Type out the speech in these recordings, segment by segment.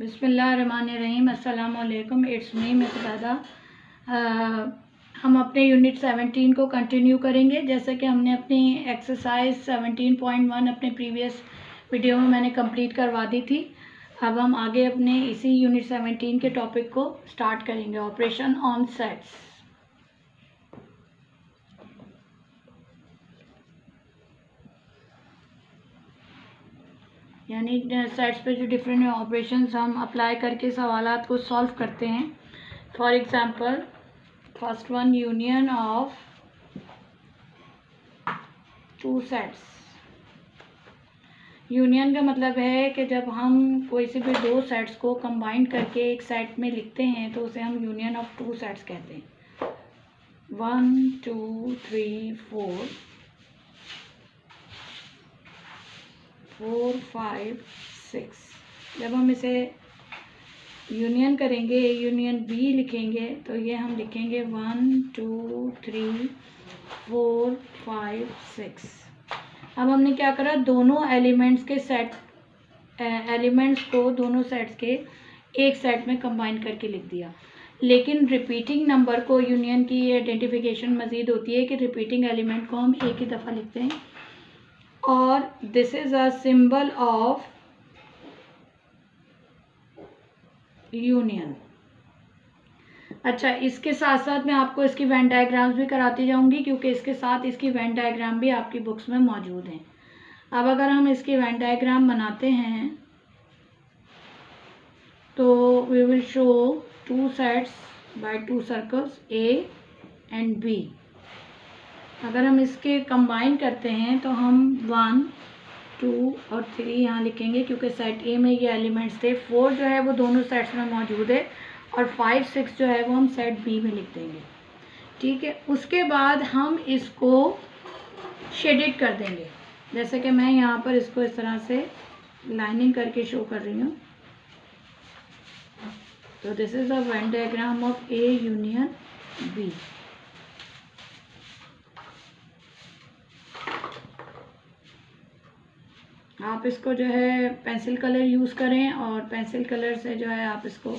बिस्मिल्लाहिर्रहमानिर्रहीम। अस्सलाम वालेकुम। It's me Miqdada. हम अपने यूनिट 17 को कंटिन्यू करेंगे। जैसे कि हमने अपनी एक्सरसाइज 17.1 अपने प्रीवियस वीडियो में मैंने कंप्लीट करवा दी थी। अब हम आगे अपने इसी यूनिट 17 के टॉपिक को स्टार्ट करेंगे, ऑपरेशन ऑन सेट्स। यानी सेट्स पे जो डिफरेंट ऑपरेशंस हम अप्लाई करके सवालात को सॉल्व करते हैं। For example first one, union of two sets. Union का मतलब है कि जब हम कोई से भी दो सेट्स को कंबाइन करके एक सेट में लिखते हैं तो उसे हम यूनियन ऑफ टू सेट्स कहते हैं। 1 2 3 4 4 5 6। जब हम इसे यूनियन करेंगे, यूनियन बी लिखेंगे, तो ये हम लिखेंगे 1 2 3 4 5 6। अब हमने क्या करा, दोनों एलिमेंट्स के एलिमेंट्स को दोनों सेट्स के एक सेट में कंबाइन करके लिख दिया। लेकिन रिपीटिंग नंबर को, यूनियन की ये आइडेंटिफिकेशन मज़ीद होती है कि रिपीटिंग एलिमेंट को हम एक ही दफ़ा लिखते हैं। और this is a symbol of union. अच्छा, इसके साथ साथ मैं आपको इसकी वेन डायग्राम्स भी कराती जाऊंगी, क्योंकि इसके साथ इसकी वेन डायग्राम भी आपकी बुक्स में मौजूद हैं। अब अगर हम इसकी वेन डायग्राम बनाते हैं तो we will show two sets by two circles A and B. अगर हम इसके कंबाइन करते हैं तो हम 1 2 और 3 यहाँ लिखेंगे, क्योंकि सेट ए में ये एलिमेंट्स थे। 4 जो है वो दोनों सेट्स में मौजूद है, और 5 6 जो है वो हम सेट बी में लिख देंगे। ठीक है, उसके बाद हम इसको शेडेड कर देंगे। जैसे कि मैं यहाँ पर इसको इस तरह से लाइनिंग करके शो कर रही हूँ। तो this is a Venn diagram of A union B. आप इसको जो है पेंसिल कलर यूज़ करें, और पेंसिल कलर से जो है आप इसको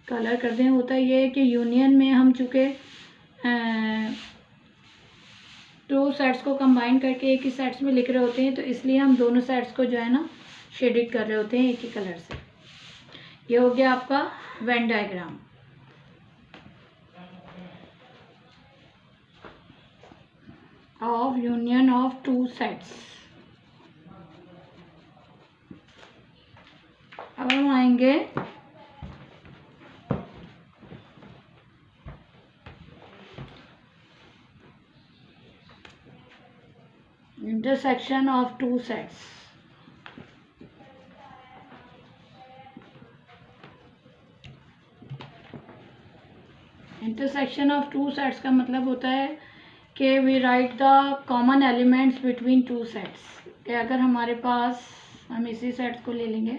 कलर कर दें। होता ये है कि यूनियन में हम चूँकि दो सेट्स को कंबाइन करके एक ही सेट्स में लिख रहे होते हैं, तो इसलिए हम दोनों सेट्स को जो है ना शेडेड कर रहे होते हैं एक ही कलर से। ये हो गया आपका Venn diagram. Of union of two sets. अब हम आएंगे intersection of two sets. Intersection of two sets का मतलब होता है कि we write the common elements between two sets. कि अगर हमारे पास, हम इसी सेट्स को ले लेंगे,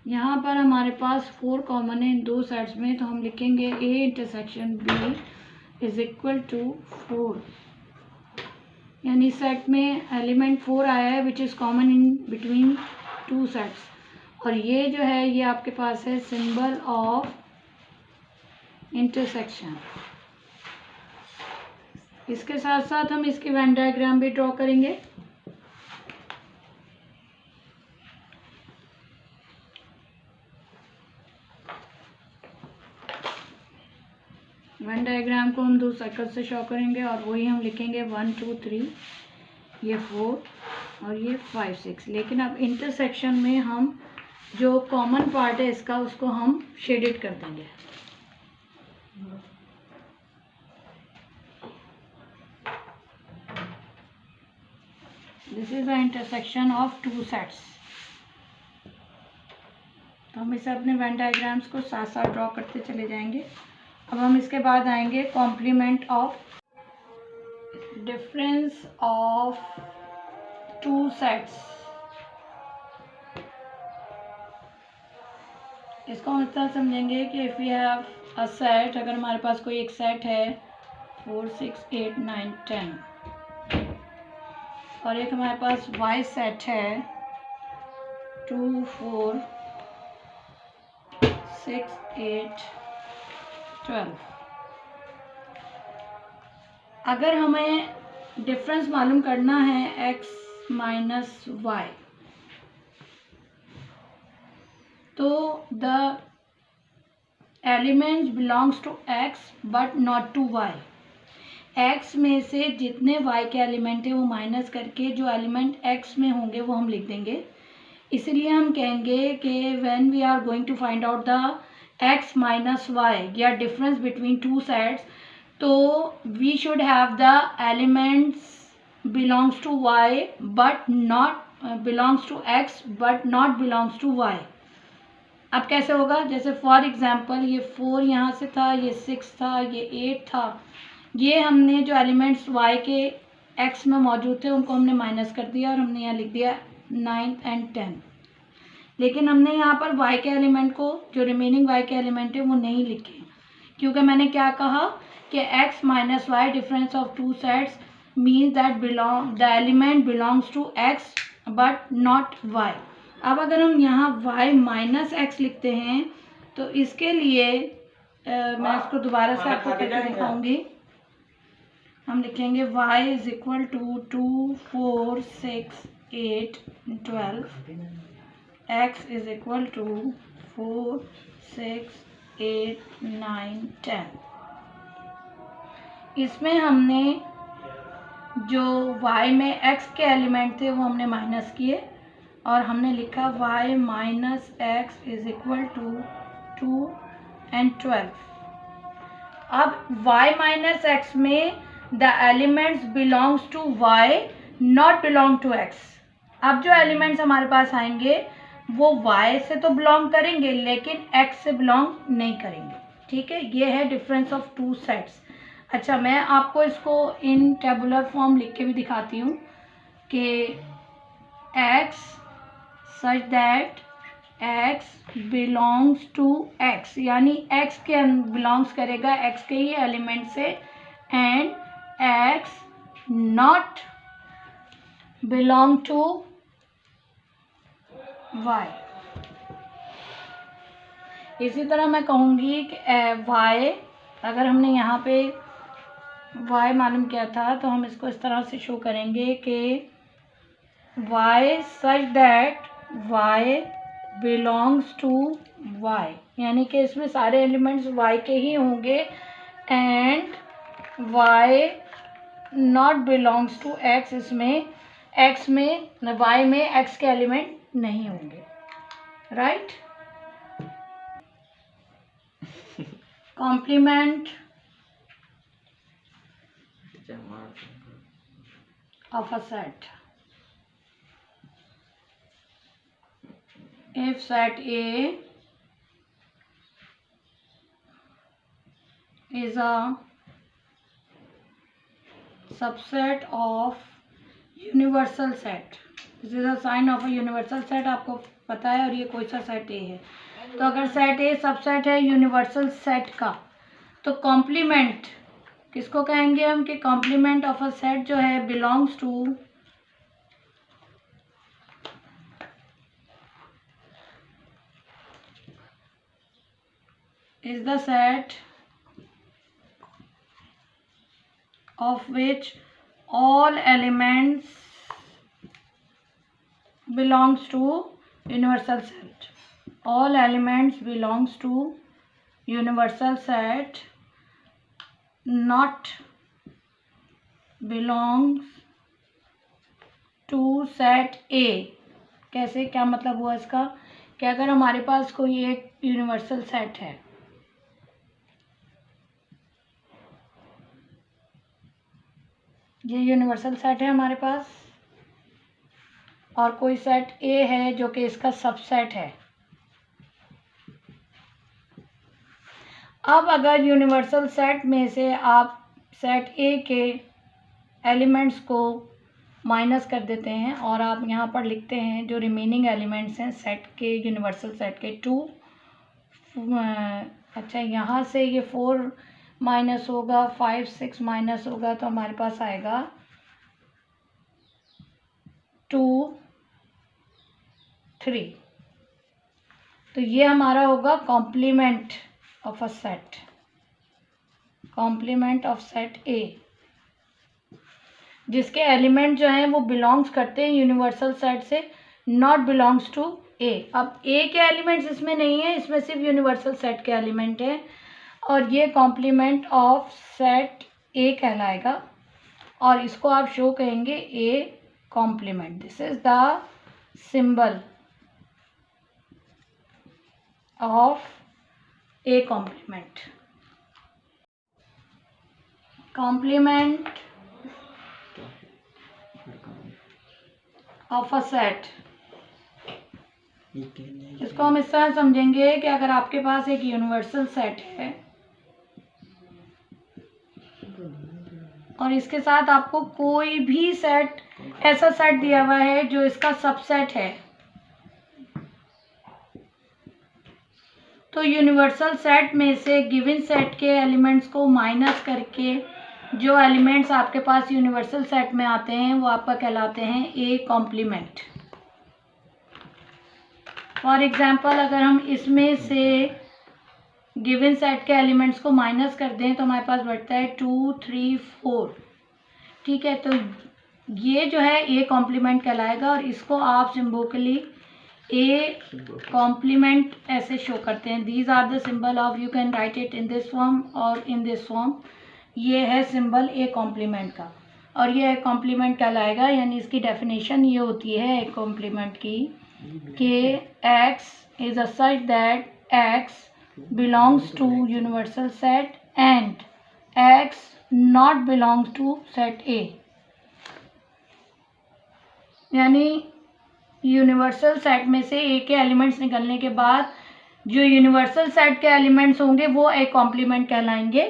यहाँ पर हमारे पास 4 कॉमन है इन दो सेट्स में, तो हम लिखेंगे A intersection B is equal to 4। यानी सेट में एलिमेंट 4 आया है which is common in between two sets. और ये जो है ये आपके पास है सिंबल ऑफ इंटरसेक्शन। इसके साथ साथ हम इसकी वेन डायग्राम भी ड्रॉ करेंगे। वेन डायग्राम को हम 2 सर्कल से शो करेंगे, और वही हम लिखेंगे 1 2 3, ये 4 और ये 5 6। लेकिन अब इंटरसेक्शन में हम जो कॉमन पार्ट है इसका, उसको हम शेडेड कर देंगे। This is the intersection of two sets. तो हम इसे अपने वेन डायग्राम्स को साथ साथ ड्रॉ करते चले जाएंगे। अब हम इसके बाद आएंगे complement of difference of two sets. इसको हम इस तरह समझेंगे कि if we have a set, अगर हमारे पास कोई एक सेट है 4 6 8 9 10, और एक हमारे पास y सेट है 2 4 6 8 12। अगर हमें डिफरेंस मालूम करना है x माइनस वाई, तो the elements belongs to x but not to y। x में से जितने y के एलिमेंट हैं वो माइनस करके जो एलिमेंट x में होंगे वो हम लिख देंगे। इसलिए हम कहेंगे कि when we are going to find out the x minus Y या डिफरेंस बिटवीन टू सेट्स, तो we should have the elements belongs to y but not belongs to x but not belongs to y। अब कैसे होगा, जैसे for example ये 4 यहाँ से था, ये 6 था, ये 8 था, ये हमने जो एलिमेंट्स y के x में मौजूद थे उनको हमने माइनस कर दिया और हमने यहाँ लिख दिया 9 एंड 10। लेकिन हमने यहाँ पर y के एलिमेंट को, जो रिमेनिंग y के एलिमेंट है वो नहीं लिखे, क्योंकि मैंने क्या कहा कि x minus Y difference of two sets means that the element belongs to x but not y। अब अगर हम यहाँ y माइनस एक्स लिखते हैं तो इसके लिए मैं इसको दोबारा से आपको करके दिखाऊंगी। हम लिखेंगे y is equal to 2 4 6 8 12, x is equal to 4 6 8 9 10। इसमें हमने जो y में x के एलिमेंट थे वो हमने माइनस किए और हमने लिखा y minus x is equal to 2 and 12। अब y माइनस एक्स में the elements belongs to y not belong to x। अब जो एलिमेंट्स हमारे पास आएंगे वो y से तो बिलोंग करेंगे लेकिन x से बिलोंग नहीं करेंगे। ठीक है, ये है डिफरेंस ऑफ टू सेट्स। अच्छा, मैं आपको इसको इन टेबुलर फॉर्म लिख के भी दिखाती हूँ कि x such that x belongs to x, यानी x के बिलोंग्स करेगा x के ही एलिमेंट से, and x not belong to y। इसी तरह मैं कहूँगी कि y, अगर हमने यहाँ पे y मालूम किया था तो हम इसको इस तरह से शो करेंगे कि y such that y belongs to y, यानी कि इसमें सारे एलिमेंट्स y के ही होंगे and y not belongs to x, इसमें x में y में x के एलिमेंट नहीं होंगे। Right, complement of a set. If set A is a subset of universal set, this is a sign of a universal set, आपको पता है, और ये कोई सा सेट A है। तो अगर सेट A सबसेट है यूनिवर्सल सेट का, तो कॉम्प्लीमेंट किसको कहेंगे हम कि कॉम्प्लीमेंट ऑफ अ सेट जो है belongs to is the set of which all elements belongs to universal set. All elements belongs to universal set, not belongs to set A। कैसे, क्या मतलब हुआ इसका कि अगर हमारे पास कोई एक यूनिवर्सल सेट है, ये यूनिवर्सल सेट है हमारे पास, और कोई सेट ए है जो कि इसका सबसेट है। अब अगर यूनिवर्सल सेट में से आप सेट ए के एलिमेंट्स को माइनस कर देते हैं और आप यहाँ पर लिखते हैं जो रिमेनिंग एलिमेंट्स हैं सेट के, यूनिवर्सल सेट के 2, अच्छा यहाँ से ये 4 माइनस होगा, 5 6 माइनस होगा, तो हमारे पास आएगा 2 3। तो ये हमारा होगा complement of a set, complement of set A, जिसके एलिमेंट जो हैं वो बिलोंग्स करते हैं यूनिवर्सल सेट से, नॉट बिलोंग्स टू ए। अब ए के एलिमेंट्स इसमें नहीं है, इसमें सिर्फ यूनिवर्सल सेट के एलिमेंट हैं, और ये कॉम्प्लीमेंट ऑफ सेट ए कहलाएगा, और इसको आप शो कहेंगे A complement. This is the symbol of A complement. Complement of a set, इसको हम इस तरह समझेंगे कि अगर आपके पास एक यूनिवर्सल सेट है और इसके साथ आपको कोई भी सेट, ऐसा सेट दिया हुआ है जो इसका सबसेट है, तो यूनिवर्सल सेट में से गिवन सेट के एलिमेंट्स को माइनस करके जो एलिमेंट्स आपके पास यूनिवर्सल सेट में आते हैं वो आपका कहलाते हैं ए कॉम्प्लीमेंट। फॉर एग्जांपल अगर हम इसमें से गिवन सेट के एलिमेंट्स को माइनस कर दें तो हमारे पास बढ़ता है 2 3 4। ठीक है, तो ये जो है ए कॉम्प्लीमेंट कहलाएगा, और इसको आप सिंबॉलिकली ए कॉम्प्लीमेंट ऐसे शो करते हैं। These are the symbol of, you can write it in this form और इन दिस फॉर्म। ये है सिंबल ए कॉम्प्लीमेंट का, और ये ए कॉम्प्लीमेंट कहलाएगा। यानी इसकी डेफिनेशन ये होती है ए कॉम्प्लीमेंट की कि x is a set that x belongs to universal set and x not belongs to set A। यानी यूनिवर्सल सेट में से ए के एलिमेंट्स निकलने के बाद जो यूनिवर्सल सेट के एलिमेंट्स होंगे वो ए कॉम्प्लीमेंट कहलाएंगे,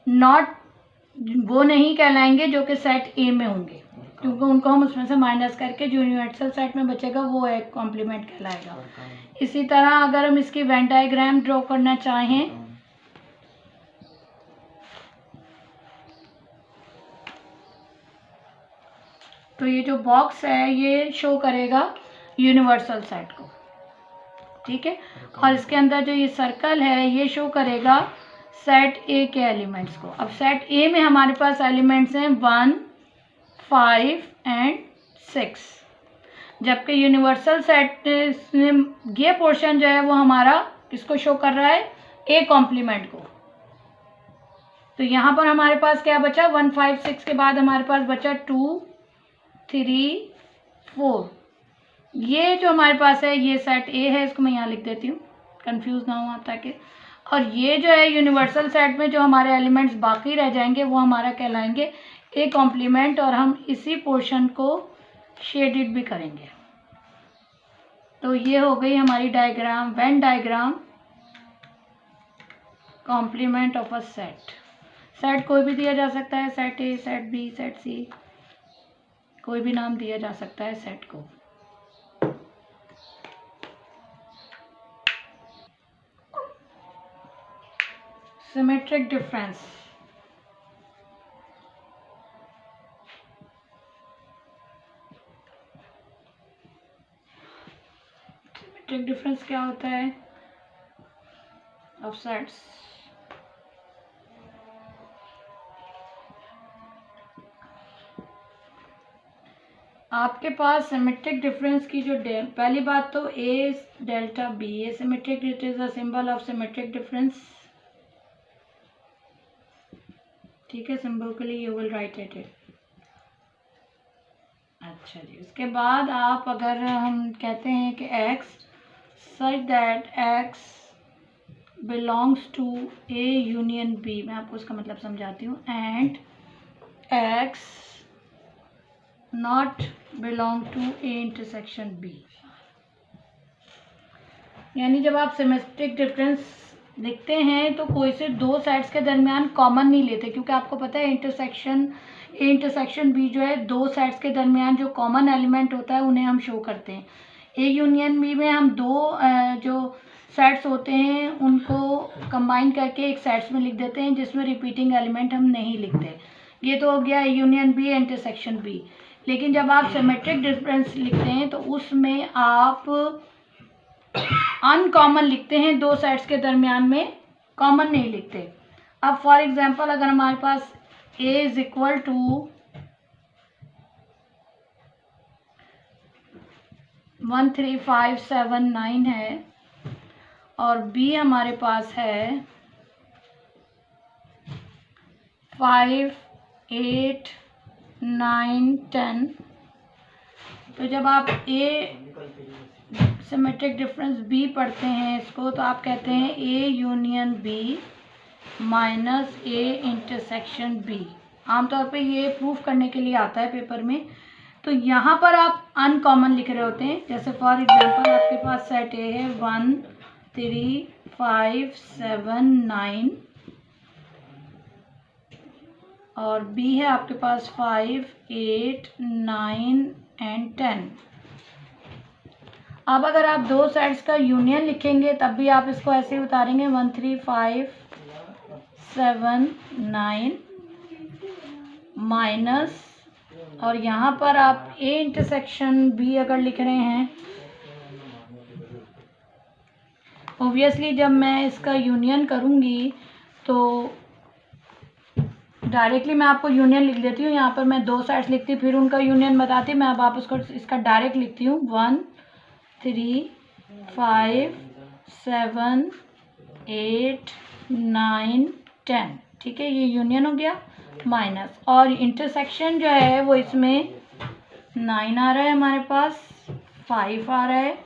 नॉट वो नहीं कहलाएंगे जो कि सेट ए में होंगे, क्योंकि उनको हम उसमें से माइनस करके जो यूनिवर्सल सेट में बचेगा वो ए कॉम्प्लीमेंट कहलाएगा। इसी तरह अगर हम इसकी वेन डायग्राम ड्रॉ करना चाहें तो ये जो बॉक्स है ये शो करेगा यूनिवर्सल सेट को। ठीक है, और इसके अंदर जो ये सर्कल है ये शो करेगा सेट ए के एलिमेंट्स को। अब सेट ए में हमारे पास एलिमेंट्स हैं 1 5 एंड 6, जबकि यूनिवर्सल सेट में ये पोर्शन जो है वो हमारा किसको शो कर रहा है, ए कॉम्प्लीमेंट को। तो यहाँ पर हमारे पास क्या बचा, 1 5 6 के बाद हमारे पास बचा 2 3 4। ये जो हमारे पास है ये सेट ए है, इसको मैं यहाँ लिख देती हूँ कंफ्यूज ना हो ताकि। और ये जो है यूनिवर्सल सेट में जो हमारे एलिमेंट्स बाकी रह जाएंगे वो हमारा कहलाएंगे ए कॉम्प्लीमेंट, और हम इसी पोर्शन को शेडेड भी करेंगे। तो ये हो गई हमारी diagram, Venn diagram complement of a set. Set कोई भी दिया जा सकता है, set A, set B, set C, कोई भी नाम दिया जा सकता है सेट को। सिमेट्रिक डिफरेंस, सिमेट्रिक डिफरेंस क्या होता है ऑफ सेट्स। आपके पास सिमेट्रिक डिफरेंस की जो पहली बात तो A delta B, A symmetric, it is a symbol of symmetric difference. ठीक है, symbolically you will write it. अच्छा जी, उसके बाद आप अगर हम कहते हैं कि x such that x belongs to A union B, मैं आपको उसका मतलब समझाती हूँ, and x not belong to A intersection B. यानी जब आप सिमेट्रिक डिफरेंस लिखते हैं तो कोई से दो सेट्स के दरमियान कॉमन नहीं लेते, क्योंकि आपको पता है ए इंटरसेक्शन बी जो है दो सेट्स के दरमियान जो कॉमन एलिमेंट होता है उन्हें हम शो करते हैं। ए यूनियन बी में हम दो जो सेट्स होते हैं उनको कंबाइन करके एक सेट्स में लिख देते हैं जिसमें रिपीटिंग एलिमेंट हम नहीं लिखते। ये तो हो गया यूनियन बी इंटरसेक्शन बी। लेकिन जब आप सिमेट्रिक डिफरेंस लिखते हैं तो उसमें आप अनकॉमन लिखते हैं, दो सेट्स के दरमियान में कॉमन नहीं लिखते। अब फॉर एग्जांपल अगर हमारे पास a इज इक्वल टू 1 3 5 7 9 है और b हमारे पास है 5 8 9 10, तो जब आप a सिमेट्रिक डिफरेंस b पढ़ते हैं इसको, तो आप कहते हैं a union b minus a intersection b। आमतौर पे ये प्रूफ करने के लिए आता है पेपर में। तो यहाँ पर आप अनकॉमन लिख रहे होते हैं। जैसे फॉर एग्जांपल आपके पास सेट ए है 1 3 5 7 9 और b है आपके पास 5 8 9 एंड 10। अब अगर आप दो साइड्स का यूनियन लिखेंगे तब भी आप इसको ऐसे ही उतारेंगे 1 3 5 7 9 माइनस, और यहाँ पर आप a इंटरसेक्शन b अगर लिख रहे हैं, ऑब्वियसली जब मैं इसका यूनियन करूँगी तो डायरेक्टली मैं आपको यूनियन लिख देती हूँ। यहाँ पर मैं दो साइड्स लिखती फिर उनका यूनियन बताती। मैं अब आप उसको इसका डायरेक्ट लिखती हूँ 1 3 5 7 8 9 10। ठीक है, ये यूनियन हो गया माइनस, और इंटरसेक्शन जो है वो इसमें 9 आ रहा है हमारे पास, 5 आ रहा है,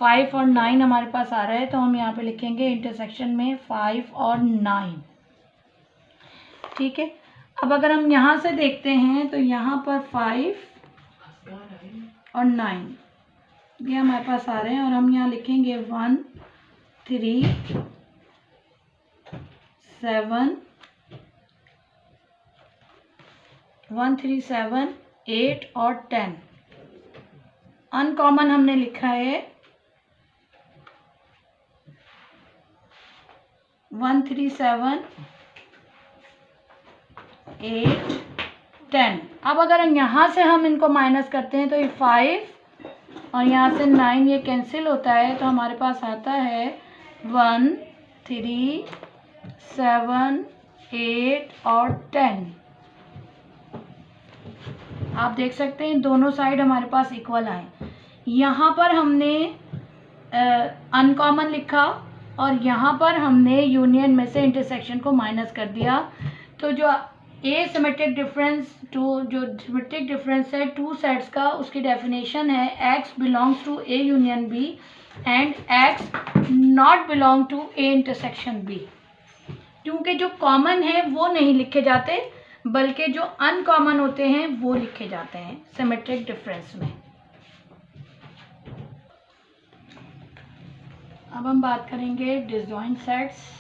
5 और 9 हमारे पास आ रहा है। तो हम यहाँ पे लिखेंगे इंटरसेक्शन में 5 और 9। ठीक है, अब अगर हम यहाँ से देखते हैं तो यहाँ पर 5 और 9 ये हमारे पास आ रहे हैं, और हम यहाँ लिखेंगे 1 3 7 1 3 7 8 और 10। अनकॉमन हमने लिखा है 1 3 7 8 10। अब अगर यहाँ से हम इनको माइनस करते हैं तो ये 5 और यहाँ से 9 ये कैंसिल होता है, तो हमारे पास आता है 1 3 7 8 और 10। आप देख सकते हैं दोनों साइड हमारे पास इक्वल आए। यहाँ पर हमने अनकॉमन लिखा और यहाँ पर हमने यूनियन में से इंटरसेक्शन को माइनस कर दिया। तो जो ए सिमेट्रिक डिफरेंस जो सिमेट्रिक डिफरेंस है टू सेट्स का, उसकी डेफिनेशन है x belongs to A union B and x not belong to A intersection B. क्योंकि जो कॉमन है वो नहीं लिखे जाते, बल्कि जो अनकॉमन होते हैं वो लिखे जाते हैं सिमेट्रिक डिफरेंस में। अब हम बात करेंगे disjoint sets.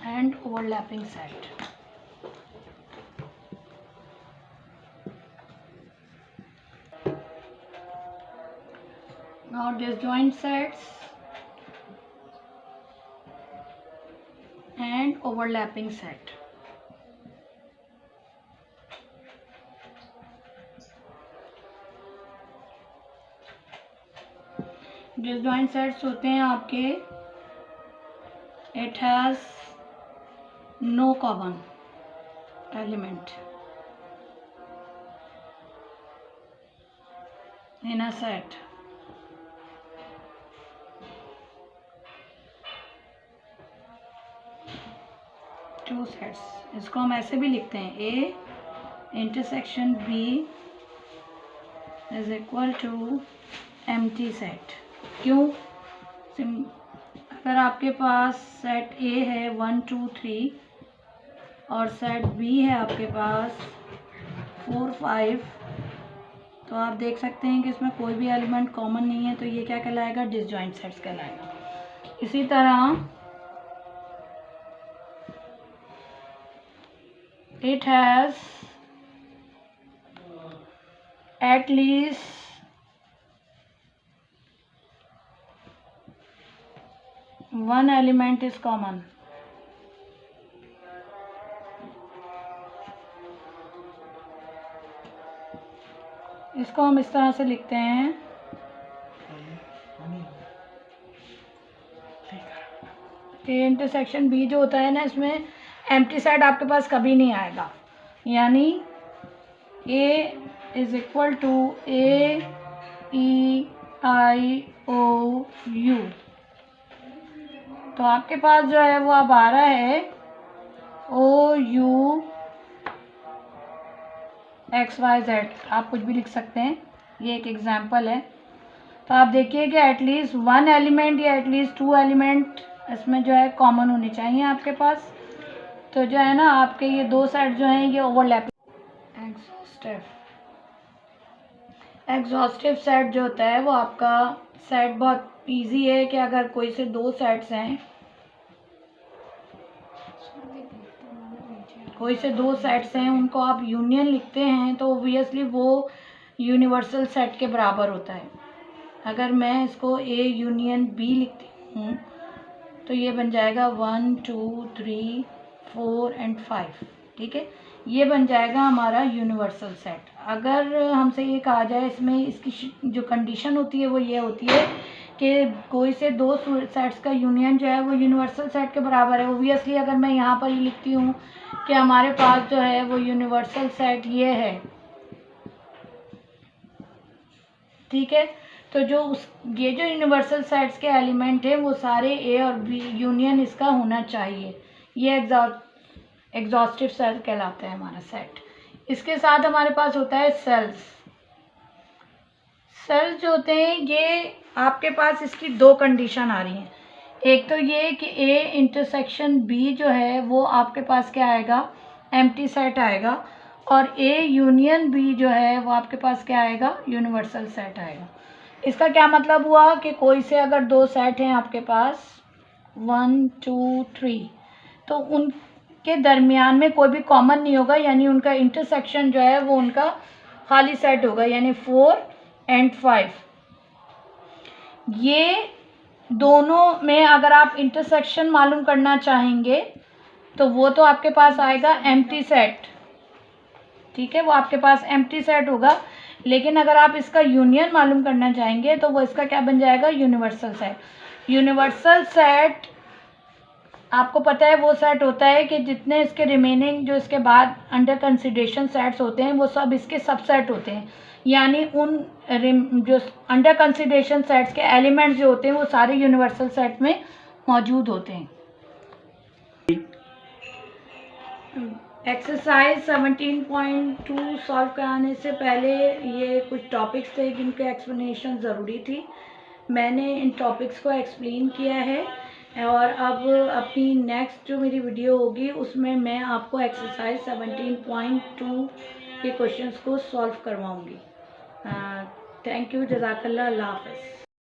And overlapping set. Now disjoint sets and overlapping set. Disjoint sets होते हैं आपके it has no common element in a set. Two sets, इसको हम ऐसे भी लिखते हैं A intersection B is equal to empty set. क्यों? अगर आपके पास सेट ए है 1 2 3 और सेट बी है आपके पास 4 5, तो आप देख सकते हैं कि इसमें कोई भी एलिमेंट कॉमन नहीं है, तो ये क्या कहलाएगा? डिसजॉइंट सेट्स कहलाएगा। इसी तरह it has at least one element is common. इसको हम इस तरह से लिखते हैं कि इंटरसेक्शन बी जो होता है ना, इसमें एम्प्टी सेट आपके पास कभी नहीं आएगा, यानी A is equal to A E I O U. तो आपके पास जो है वो अब आ रहा है ओ यू एक्स वाई जेड, आप कुछ भी लिख सकते हैं, ये एक एग्जांपल है। तो आप देखिए कि एटलीस्ट वन एलिमेंट या एटलीस्ट टू एलिमेंट इसमें जो है कॉमन होने चाहिए आपके पास। तो जो है ना आपके ये दो सेट जो हैं ये ओवरलैप। एग्जॉस्टिव सेट जो होता है वो आपका सेट बहुत इजी है कि अगर कोई से दो सेट्स हैं, उनको आप यूनियन लिखते हैं तो ऑब्वियसली वो यूनिवर्सल सेट के बराबर होता है। अगर मैं इसको ए यूनियन बी लिखती हूँ तो ये बन जाएगा 1 2 3 4 एंड 5, ठीक है, ये बन जाएगा हमारा यूनिवर्सल सेट। अगर हमसे ये कहा जाए इसमें इसकी जो कंडीशन होती है वो ये होती है कि कोई से दो सेट्स का यूनियन जो है वो यूनिवर्सल सेट के बराबर है। ओब्वियसली अगर मैं यहाँ पर ही लिखती हूँ कि हमारे पास जो है वो यूनिवर्सल सेट ये है, ठीक है, तो ये जो यूनिवर्सल सेट्स के एलिमेंट हैं वो सारे ए और बी यूनियन इसका होना चाहिए। ये एग्जॉस्टिव सेट कहलाता है हमारा सेट। इसके साथ हमारे पास होता है सेल्स जो होते हैं ये आपके पास इसकी दो कंडीशन आ रही हैं। एक तो ये कि ए इंटरसेक्शन बी जो है वो आपके पास क्या आएगा, एम्प्टी सेट आएगा, और ए यूनियन बी जो है वो आपके पास क्या आएगा, यूनिवर्सल सेट आएगा। इसका क्या मतलब हुआ कि कोई से अगर दो सेट हैं आपके पास 1 2 3, तो उनके दरमियान में कोई भी कॉमन नहीं होगा, यानी उनका इंटरसेक्शन जो है वो उनका खाली सेट होगा, यानी 4 एंड 5। ये दोनों में अगर आप इंटरसेक्शन मालूम करना चाहेंगे तो वो तो आपके पास आएगा एम्प्टी सेट, ठीक है, वो आपके पास एम्प्टी सेट होगा। लेकिन अगर आप इसका यूनियन मालूम करना चाहेंगे तो वो इसका क्या बन जाएगा, यूनिवर्सल सेट। यूनिवर्सल सेट आपको पता है वो सेट होता है कि जितने इसके रिमेनिंग जो इसके बाद अंडर कंसिडरेशन सेट्स होते हैं वो सब इसके सबसेट होते हैं, यानी उन जो अंडर कंसिडरेशन सेट्स के एलिमेंट्स जो होते हैं वो सारे यूनिवर्सल सेट में मौजूद होते हैं। एक्सरसाइज 17.2 सॉल्व कराने से पहले ये कुछ टॉपिक्स थे जिनके एक्सप्लेनेशन ज़रूरी थी। मैंने इन टॉपिक्स को एक्सप्लेन किया है और अब अपनी नेक्स्ट जो मेरी वीडियो होगी उसमें मैं आपको एक्सरसाइज 17.2 के क्वेश्चंस को सॉल्व करवाऊंगी। थैंक यू, जज़ाकल्लाह, अल्लाह हाफ़िज़।